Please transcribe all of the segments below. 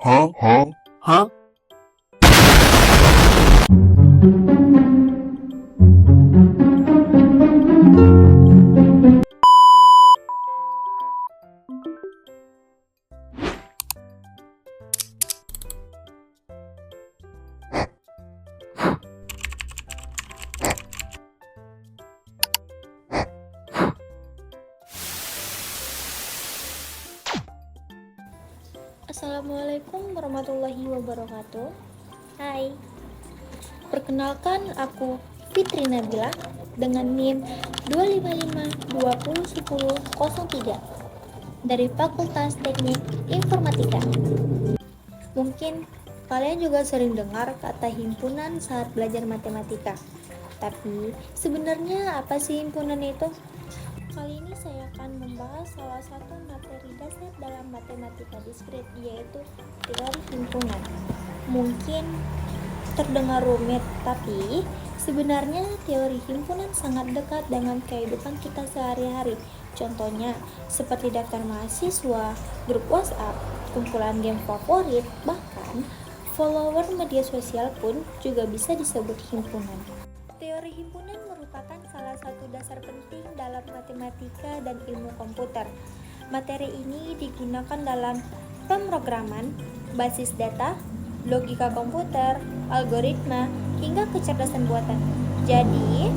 Huh? Huh? Hah? Assalamualaikum warahmatullahi wabarakatuh. Hai, perkenalkan aku Fitri Nabila dengan NIM 255201003 dari Fakultas Teknik Informatika. Mungkin kalian juga sering dengar kata himpunan saat belajar matematika. Tapi sebenarnya apa sih himpunan itu? Kali ini saya akan membahas salah satu materi dasar dalam matematika diskrit, yaitu teori himpunan. Mungkin terdengar rumit, tapi sebenarnya teori himpunan sangat dekat dengan kehidupan kita sehari-hari. Contohnya, seperti daftar mahasiswa, grup WhatsApp, kumpulan game favorit, bahkan follower media sosial pun juga bisa disebut himpunan. Teori himpunan merupakan salah satu dasar penting dalam matematika dan ilmu komputer. Materi ini digunakan dalam pemrograman, basis data, logika komputer, algoritma, hingga kecerdasan buatan. Jadi,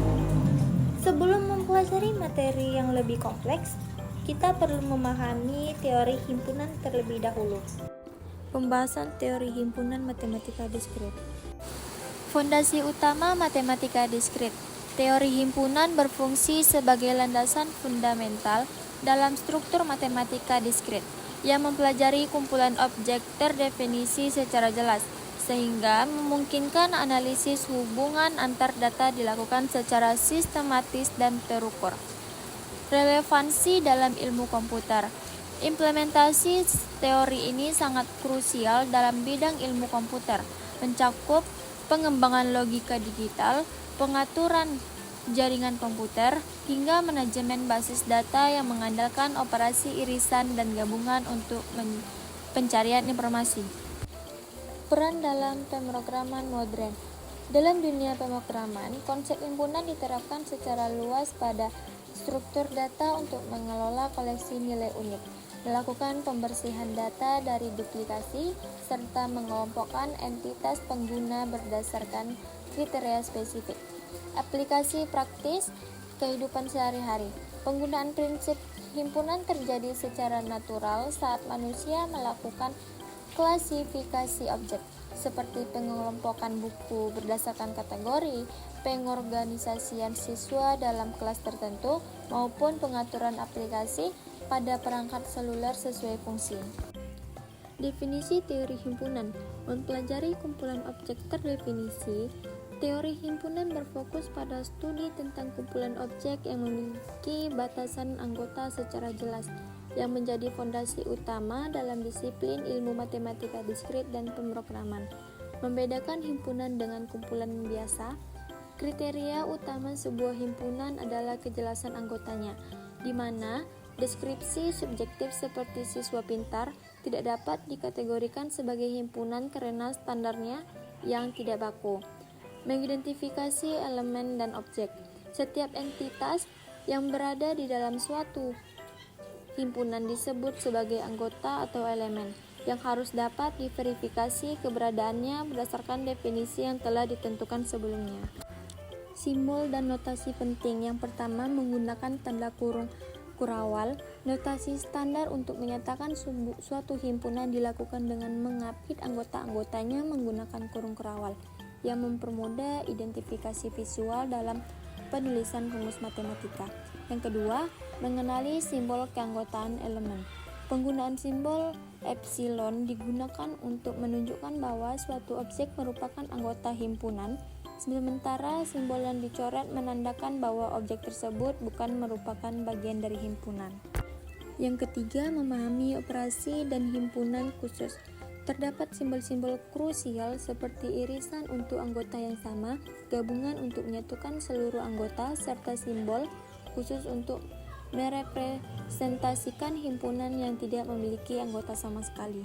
sebelum mempelajari materi yang lebih kompleks, kita perlu memahami teori himpunan terlebih dahulu. Pembahasan teori himpunan matematika diskrit. Fondasi utama matematika diskrit. Teori himpunan berfungsi sebagai landasan fundamental dalam struktur matematika diskrit yang mempelajari kumpulan objek terdefinisi secara jelas, sehingga memungkinkan analisis hubungan antar data dilakukan secara sistematis dan terukur. Relevansi dalam ilmu komputer. Implementasi teori ini sangat krusial dalam bidang ilmu komputer, mencakup pengembangan logika digital, pengaturan jaringan komputer, hingga manajemen basis data yang mengandalkan operasi irisan dan gabungan untuk pencarian informasi. Peran dalam pemrograman modern. Dalam dunia pemrograman, konsep himpunan diterapkan secara luas pada struktur data untuk mengelola koleksi nilai unik, melakukan pembersihan data dari duplikasi, serta mengelompokkan entitas pengguna berdasarkan kriteria spesifik. Aplikasi praktis kehidupan sehari-hari. Penggunaan prinsip himpunan terjadi secara natural saat manusia melakukan klasifikasi objek, seperti pengelompokan buku berdasarkan kategori, pengorganisasian siswa dalam kelas tertentu, maupun pengaturan aplikasi pada perangkat seluler sesuai fungsi. Definisi teori himpunan. Mempelajari kumpulan objek terdefinisi, teori himpunan berfokus pada studi tentang kumpulan objek yang memiliki batasan anggota secara jelas, yang menjadi fondasi utama dalam disiplin ilmu matematika diskrit dan pemrograman. Membedakan himpunan dengan kumpulan biasa. Kriteria utama sebuah himpunan adalah kejelasan anggotanya, di mana deskripsi subjektif seperti siswa pintar tidak dapat dikategorikan sebagai himpunan karena standarnya yang tidak baku. Mengidentifikasi elemen dan objek. Setiap entitas yang berada di dalam suatu himpunan disebut sebagai anggota atau elemen, yang harus dapat diverifikasi keberadaannya berdasarkan definisi yang telah ditentukan sebelumnya. Simbol dan notasi penting. Yang pertama, menggunakan tanda kurung kurawal. Notasi standar untuk menyatakan suatu himpunan dilakukan dengan mengapit anggota-anggotanya menggunakan kurung kurawal, yang mempermudah identifikasi visual dalam penulisan rumus matematika. Yang kedua, mengenali simbol keanggotaan elemen. Penggunaan simbol epsilon digunakan untuk menunjukkan bahwa suatu objek merupakan anggota himpunan, sementara simbol yang dicoret menandakan bahwa objek tersebut bukan merupakan bagian dari himpunan. Yang ketiga, memahami operasi dan himpunan khusus. Terdapat simbol-simbol krusial seperti irisan untuk anggota yang sama, gabungan untuk menyatukan seluruh anggota, serta simbol khusus untuk merepresentasikan himpunan yang tidak memiliki anggota sama sekali.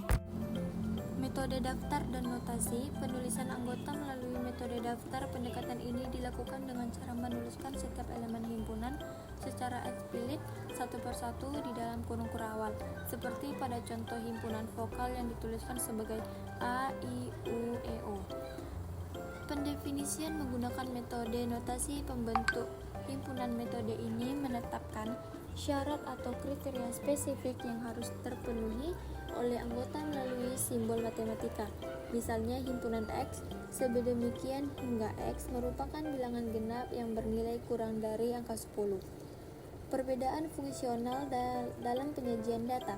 Metode daftar dan notasi. Penulisan anggota melalui metode daftar. Pendekatan ini dilakukan dengan cara menuliskan setiap elemen himpunan secara eksplisit satu persatu di dalam kurung kurawal, seperti pada contoh himpunan vokal yang dituliskan sebagai A, I, U, E, O. Pendefinisian menggunakan metode notasi. Pembentuk himpunan metode ini menetapkan syarat atau kriteria spesifik yang harus terpenuhi oleh anggota melalui simbol matematika. Misalnya himpunan X sedemikian hingga X merupakan bilangan genap yang bernilai kurang dari angka 10. Perbedaan fungsional dalam penyajian data.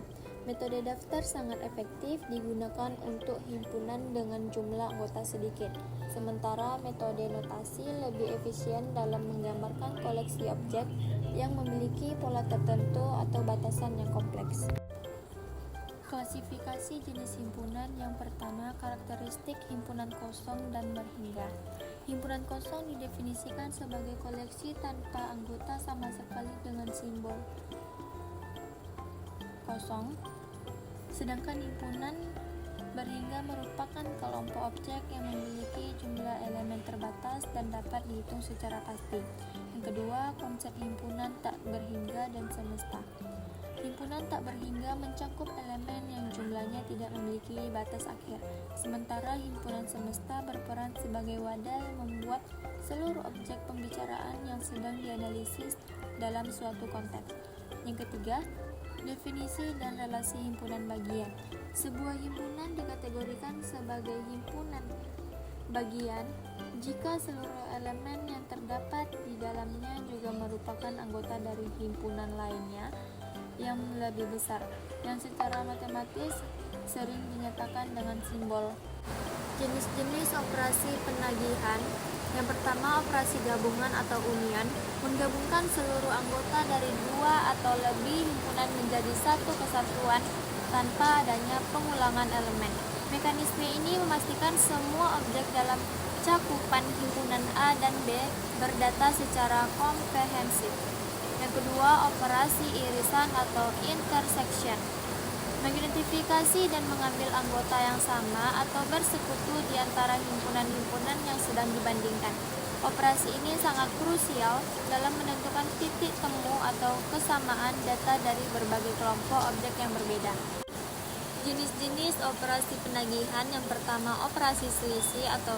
Metode daftar sangat efektif digunakan untuk himpunan dengan jumlah anggota sedikit, sementara metode notasi lebih efisien dalam menggambarkan koleksi objek yang memiliki pola tertentu atau batasan yang kompleks. Klasifikasi jenis himpunan. Yang pertama, karakteristik himpunan kosong dan berhingga. Himpunan kosong didefinisikan sebagai koleksi tanpa anggota sama sekali dengan simbol kosong, sedangkan himpunan berhingga merupakan kelompok objek yang memiliki jumlah elemen terbatas dan dapat dihitung secara pasti. Yang kedua, konsep himpunan tak berhingga dan semesta. Himpunan tak berhingga mencakup elemen yang jumlahnya tidak memiliki batas akhir, sementara himpunan semesta berperan sebagai wadah yang membuat seluruh objek pembicaraan yang sedang dianalisis dalam suatu konteks. Yang ketiga, definisi dan relasi himpunan bagian. Sebuah himpunan dikategorikan sebagai himpunan bagian jika seluruh elemen yang terdapat di dalamnya juga merupakan anggota dari himpunan lainnya yang lebih besar, yang secara matematis sering dinyatakan dengan simbol. Jenis-jenis operasi penagihan. Yang pertama, operasi gabungan atau union, menggabungkan seluruh anggota dari dua atau lebih himpunan menjadi satu kesatuan tanpa adanya pengulangan elemen. Mekanisme ini memastikan semua objek dalam cakupan himpunan A dan B berdata secara komprehensif. Yang kedua, operasi irisan atau intersection, mengidentifikasi dan mengambil anggota yang sama atau bersekutu di antara himpunan-himpunan yang sedang dibandingkan. Operasi ini sangat krusial dalam menentukan titik temu atau kesamaan data dari berbagai kelompok objek yang berbeda. Jenis-jenis operasi penagihan. Yang pertama, operasi selisih atau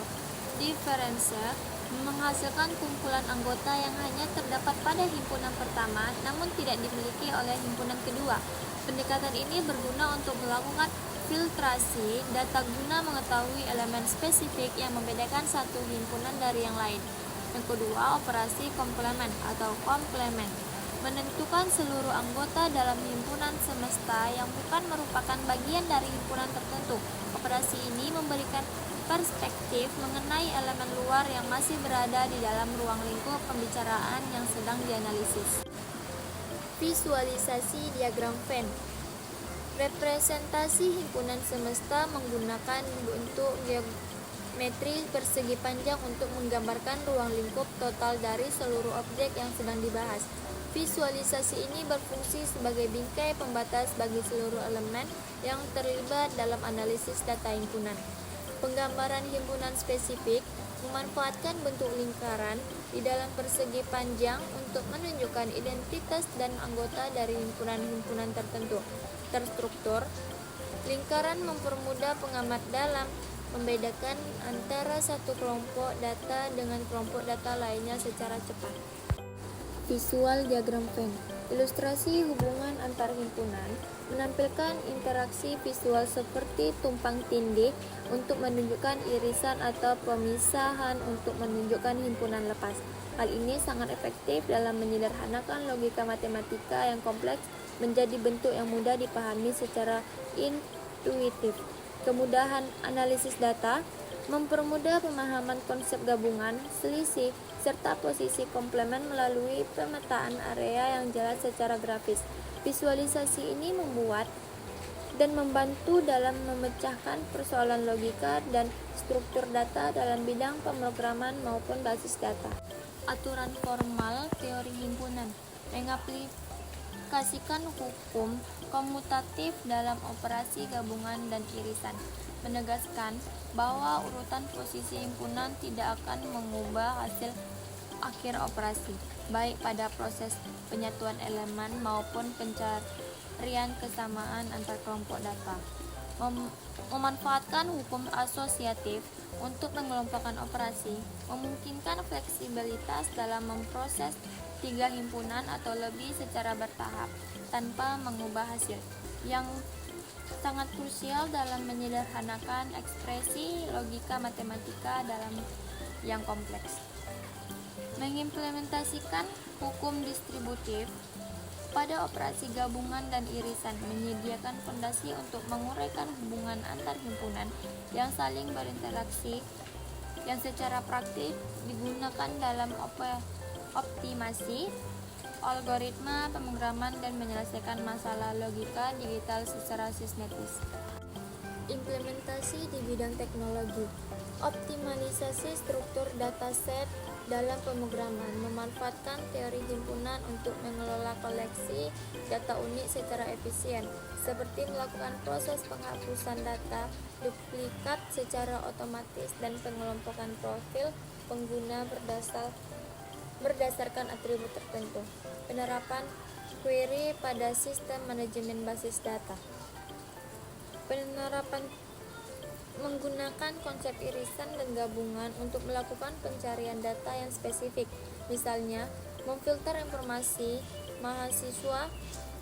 differential, menghasilkan kumpulan anggota yang hanya terdapat pada himpunan pertama namun tidak dimiliki oleh himpunan kedua. Pendekatan ini berguna untuk melakukan filtrasi data guna mengetahui elemen spesifik yang membedakan satu himpunan dari yang lain. Yang kedua, operasi komplement atau komplement, menentukan seluruh anggota dalam himpunan semesta yang bukan merupakan bagian dari himpunan tertentu. Operasi ini memberikan perspektif mengenai elemen luar yang masih berada di dalam ruang lingkup pembicaraan yang sedang dianalisis. Visualisasi diagram Venn. Representasi himpunan semesta menggunakan bentuk geometri persegi panjang untuk menggambarkan ruang lingkup total dari seluruh objek yang sedang dibahas. Visualisasi ini berfungsi sebagai bingkai pembatas bagi seluruh elemen yang terlibat dalam analisis data himpunan. Penggambaran himpunan spesifik memanfaatkan bentuk lingkaran di dalam persegi panjang untuk menunjukkan identitas dan anggota dari himpunan-himpunan tertentu. Terstruktur, lingkaran mempermudah pengamat dalam membedakan antara satu kelompok data dengan kelompok data lainnya secara cepat. Visual diagram Venn. Ilustrasi hubungan antar himpunan menampilkan interaksi visual seperti tumpang tindih untuk menunjukkan irisan atau pemisahan untuk menunjukkan himpunan lepas. Hal ini sangat efektif dalam menyederhanakan logika matematika yang kompleks menjadi bentuk yang mudah dipahami secara intuitif. Kemudahan analisis data mempermudah pemahaman konsep gabungan, selisih, serta posisi komplement melalui pemetaan area yang jelas secara grafis. Visualisasi ini membuat dan membantu dalam memecahkan persoalan logika dan struktur data dalam bidang pemrograman maupun basis data. Aturan formal teori himpunan mengaplikasikan hukum komutatif dalam operasi gabungan dan irisan. menegaskan bahwa urutan posisi himpunan tidak akan mengubah hasil akhir operasi, baik pada proses penyatuan elemen maupun pencarian kesamaan antar kelompok data. Memanfaatkan hukum asosiatif untuk mengelompokkan operasi memungkinkan fleksibilitas dalam memproses 3 himpunan atau lebih secara bertahap tanpa mengubah hasil, yang sangat krusial dalam menyederhanakan ekspresi logika matematika dalam yang kompleks. Mengimplementasikan hukum distributif pada operasi gabungan dan irisan menyediakan fondasi untuk menguraikan hubungan antar himpunan yang saling berinteraksi yang secara praktik digunakan dalam optimasi algoritma pemrograman dan menyelesaikan masalah logika digital secara sistematis. Implementasi di bidang teknologi, optimalisasi struktur dataset dalam pemrograman, memanfaatkan teori himpunan untuk mengelola koleksi data unik secara efisien, seperti melakukan proses penghapusan data duplikat secara otomatis dan pengelompokan profil pengguna berdasarkan atribut tertentu. Penerapan query pada sistem manajemen basis data. Penerapan menggunakan konsep irisan dan gabungan untuk melakukan pencarian data yang spesifik, misalnya memfilter informasi mahasiswa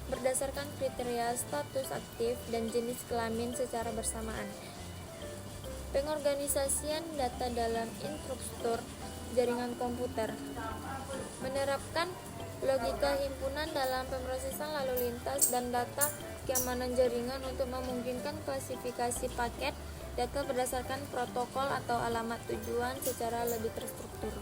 berdasarkan kriteria status aktif dan jenis kelamin secara bersamaan. Pengorganisasian data dalam infrastruktur jaringan komputer. Menerapkan logika himpunan dalam pemrosesan lalu lintas dan data keamanan jaringan untuk memungkinkan klasifikasi paket data berdasarkan protokol atau alamat tujuan secara lebih terstruktur.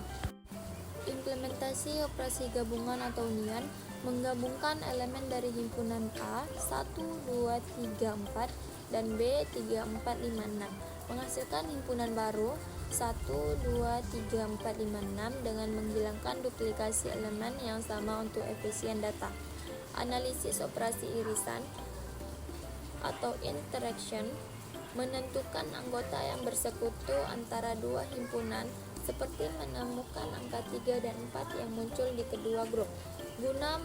Implementasi operasi gabungan atau union menggabungkan elemen dari himpunan A 1, 2, 3, 4 dan B 3, 4, 5, 6 menghasilkan himpunan baru 1, 2, 3, 4, 5, 6 dengan menghilangkan duplikasi elemen yang sama untuk efisien data. Analisis operasi irisan atau interaction menentukan anggota yang bersekutu antara dua himpunan seperti menemukan angka 3 dan 4 yang muncul di kedua grup guna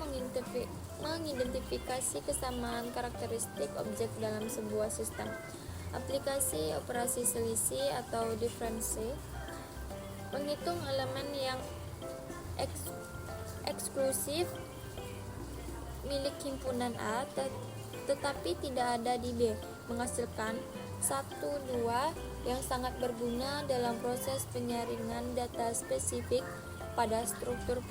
mengidentifikasi kesamaan karakteristik objek dalam sebuah sistem. Aplikasi operasi selisih atau diferensi menghitung elemen yang eksklusif milik himpunan A tetapi tidak ada di B, menghasilkan 1, 2 yang sangat berguna dalam proses penyaringan data spesifik pada struktur